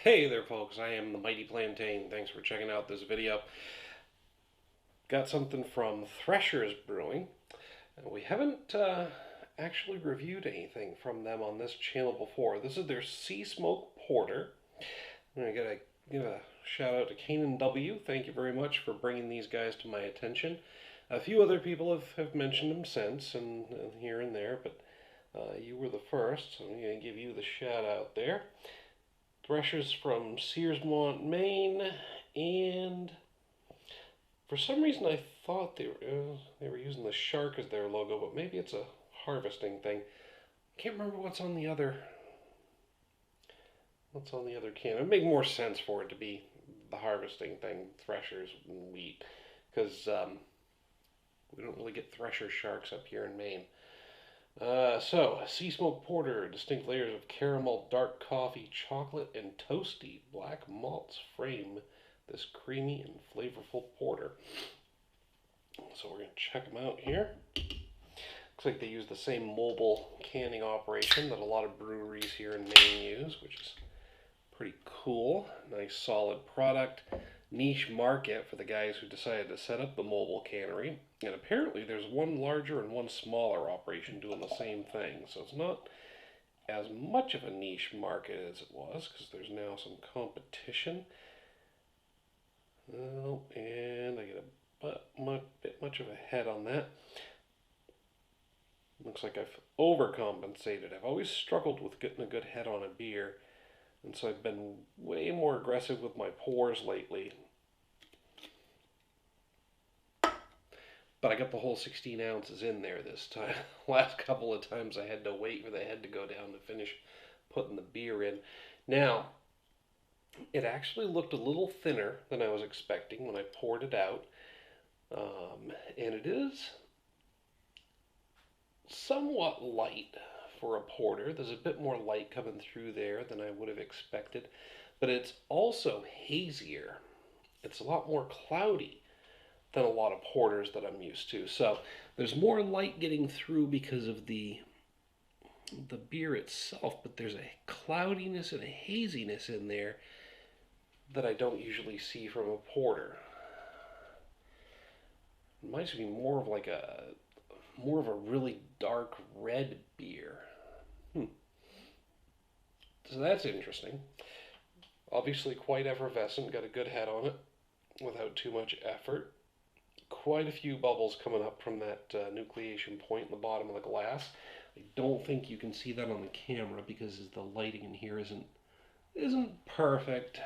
Hey there folks, I am the Mighty Plantain. Thanks for checking out this video. Got something from Threshers Brewing. We haven't actually reviewed anything from them on this channel before. This is their Sea Smoke Porter. And I gotta give a shout out to Kanan W. Thank you very much for bringing these guys to my attention. A few other people have mentioned them since and here and there, but you were the first, so I'm gonna give you the shout out there. Threshers from Searsmont, Maine, and for some reason I thought they were using the shark as their logo, but maybe it's a harvesting thing. I can't remember what's on the other can. It would make more sense for it to be the harvesting thing, Threshers and wheat, because we don't really get Thresher sharks up here in Maine. Sea Smoke Porter, distinct layers of caramel, dark coffee, chocolate, and toasty black malts frame this creamy and flavorful porter. So we're going to check them out here. Looks like they use the same mobile canning operation that a lot of breweries here in Maine use, which is pretty cool. Nice solid product. Niche market for the guys who decided to set up the mobile cannery. And apparently there's one larger and one smaller operation doing the same thing. So it's not as much of a niche market as it was, because there's now some competition. Oh, and I get a bit much of a head on that. Looks like I've overcompensated. I've always struggled with getting a good head on a beer, and so I've been way more aggressive with my pours lately. But I got the whole 16 ounces in there this time. Last couple of times I had to wait for the head to go down to finish putting the beer in. Now, it actually looked a little thinner than I was expecting when I poured it out. And it is somewhat light for a porter. There's a bit more light coming through there than I would have expected. But it's also hazier. It's a lot more cloudy than a lot of porters that I'm used to. So there's more light getting through because of the beer itself, but there's a cloudiness and a haziness in there that I don't usually see from a porter. It reminds me more of a really dark red beer. So that's interesting. Obviously quite effervescent, got a good head on it without too much effort. Quite a few bubbles coming up from that nucleation point in the bottom of the glass. I don't think you can see that on the camera because the lighting in here isn't perfect.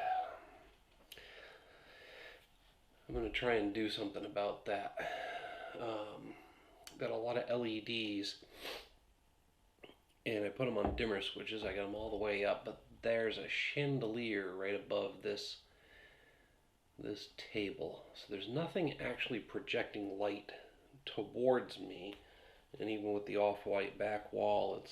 I'm going to try and do something about that. Got a lot of LEDs, and I put them on dimmer switches. I got them all the way up, but there's a chandelier right above this table. So there's nothing actually projecting light towards me. And even with the off-white back wall, it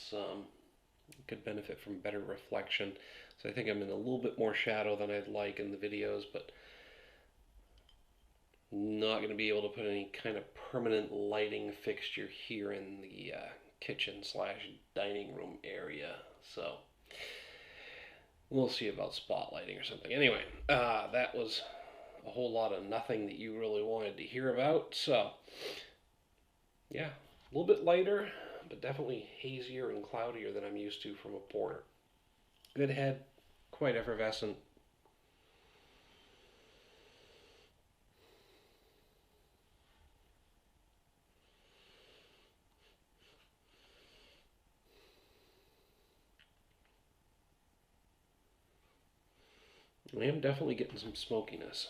could benefit from better reflection. So I think I'm in a little bit more shadow than I'd like in the videos, but not going to be able to put any kind of permanent lighting fixture here in the kitchen / dining room area. So we'll see about spotlighting or something. Anyway, that was a whole lot of nothing that you really wanted to hear about. So yeah, a little bit lighter, but definitely hazier and cloudier than I'm used to from a porter. Good head, quite effervescent. I am definitely getting some smokiness,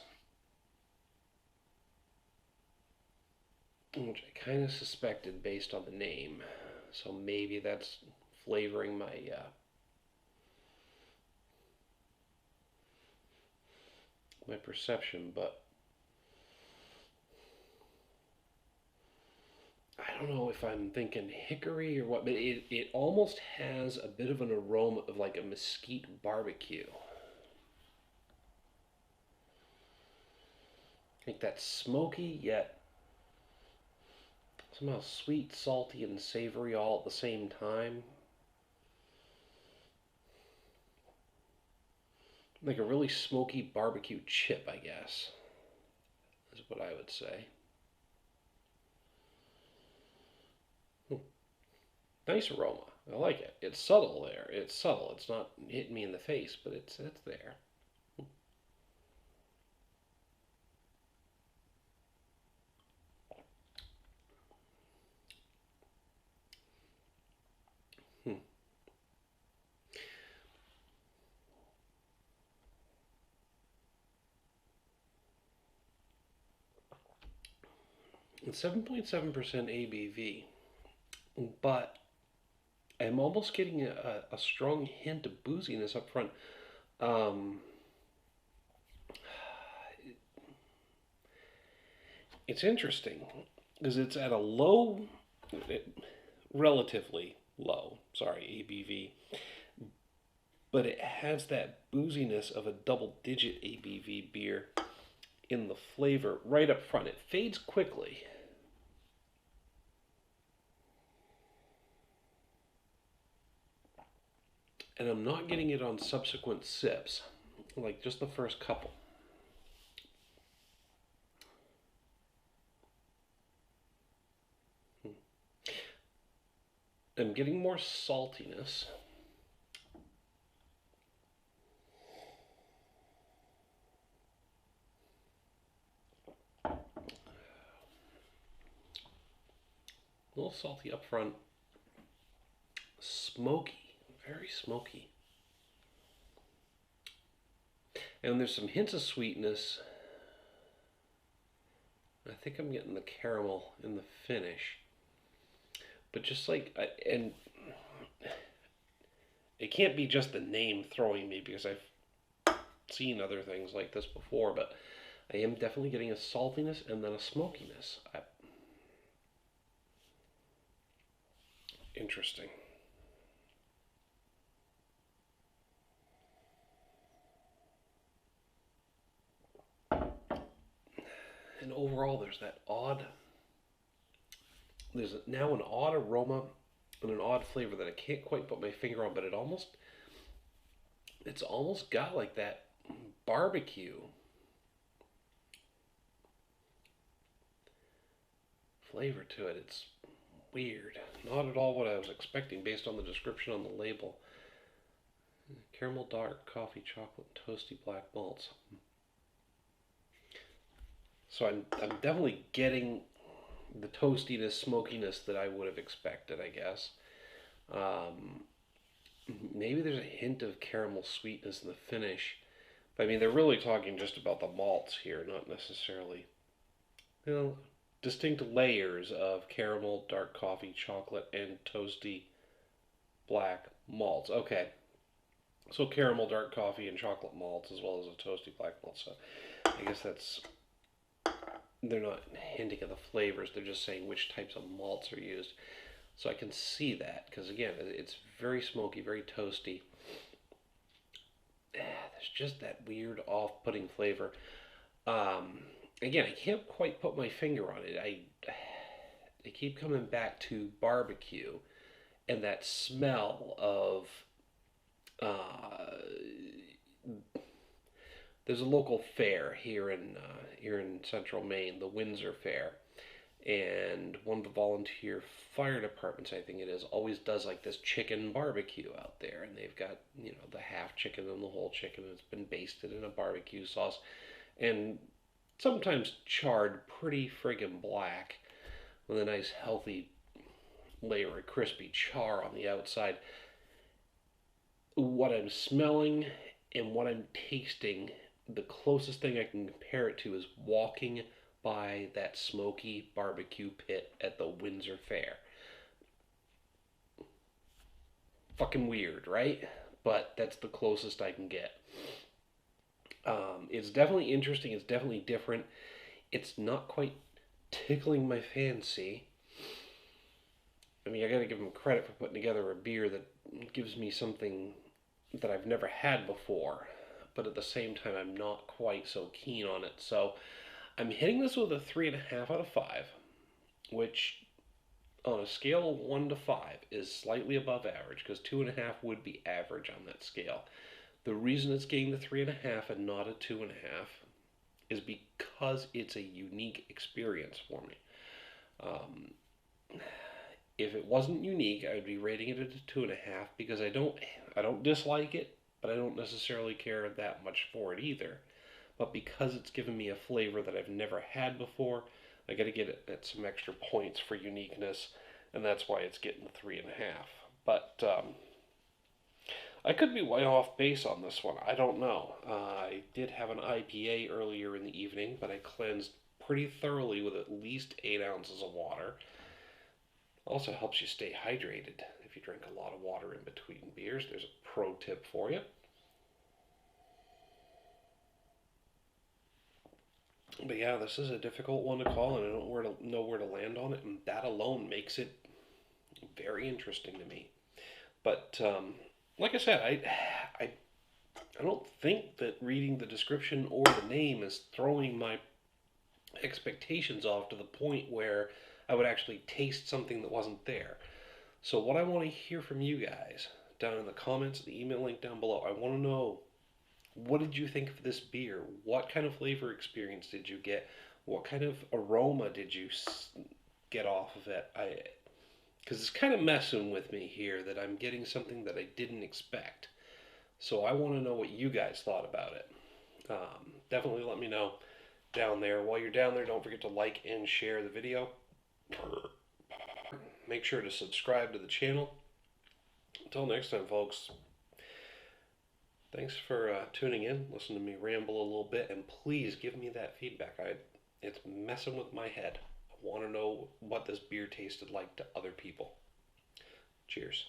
which I kind of suspected based on the name. So maybe that's flavoring my perception, but I don't know if I'm thinking hickory or what, but it almost has a bit of an aroma of like a mesquite barbecue. Like that smoky yet somehow sweet, salty, and savory all at the same time. like a really smoky barbecue chip, I guess, is what I would say. Nice aroma. I like it. It's subtle there. It's subtle. It's not hitting me in the face, but it's there. Hmm. It's 7.7% ABV, but I'm almost getting a strong hint of booziness up front. Um, it's interesting because it's at a low, relatively low, sorry, ABV, but it has that booziness of a double-digit ABV beer in the flavor right up front. It fades quickly. And I'm not getting it on subsequent sips, like just the first couple. I'm getting more saltiness. A little salty up front. Smoky, very smoky. And there's some hints of sweetness. I think I'm getting the caramel in the finish. But just like, and it can't be just the name throwing me because I've seen other things like this before, but I am definitely getting a saltiness and then a smokiness. Interesting. And overall, there's now an odd aroma and an odd flavor that I can't quite put my finger on, but it's almost got like that barbecue flavor to it. It's weird. Not at all what I was expecting based on the description on the label. Caramel dark, coffee, chocolate, toasty black malts. So I'm definitely getting the toastiness, smokiness that I would have expected, I guess. Um, Maybe there's a hint of caramel sweetness in the finish. But I mean, they're really talking just about the malts here, not necessarily, you know, distinct layers of caramel, dark coffee, chocolate, and toasty black malts. Okay, so caramel, dark coffee, and chocolate malts, as well as a toasty black malt. So I guess they're not hinting at the flavors, they're just saying which types of malts are used. So I can see that, because again, it's very smoky, very toasty. There's just that weird off-putting flavor. Um, Again, I can't quite put my finger on it. I keep coming back to barbecue and that smell of uh, there's a local fair here in Central Maine, the Windsor Fair, and one of the volunteer fire departments, I think it is, always does like this chicken barbecue out there, and they've got the half chicken and the whole chicken. It's been basted in a barbecue sauce, and sometimes charred pretty friggin' black with a nice healthy layer of crispy char on the outside. What I'm smelling and what I'm tasting, the closest thing I can compare it to is walking by that smoky barbecue pit at the Windsor Fair. Fucking weird, right? But that's the closest I can get. It's definitely interesting. It's definitely different. It's not quite tickling my fancy. I mean, I gotta give them credit for putting together a beer that gives me something that I've never had before, but at the same time, I'm not quite so keen on it. So I'm hitting this with a 3.5 out of 5, which on a scale of 1 to 5 is slightly above average, because 2.5 would be average on that scale. The reason it's getting the 3.5 and not a 2.5 is because it's a unique experience for me. Um, if it wasn't unique, I would be rating it at a 2.5 because I don't dislike it, but I don't necessarily care that much for it either. But because it's given me a flavor that I've never had before, I got to get it at some extra points for uniqueness, and that's why it's getting the 3.5. But I could be way off base on this one. I don't know. I did have an IPA earlier in the evening, but I cleansed pretty thoroughly with at least 8 ounces of water. Also helps you stay hydrated if you drink a lot of water in between beers. There's a pro tip for you. But yeah, this is a difficult one to call, and I don't know where to land on it, and that alone makes it very interesting to me. But like I said, I I don't think that reading the description or the name is throwing my expectations off to the point where I would actually taste something that wasn't there. So what I want to hear from you guys down in the comments, the email link down below, I want to know, what did you think of this beer? What kind of flavor experience did you get? What kind of aroma did you get off of it? Because it's kind of messing with me here that I'm getting something that I didn't expect. So I want to know what you guys thought about it. Definitely let me know down there. While you're down there, don't forget to like and share the video. Make sure to subscribe to the channel. Until next time, folks. Thanks for tuning in, listen to me ramble a little bit, and please give me that feedback. It's messing with my head. I want to know what this beer tasted like to other people. Cheers.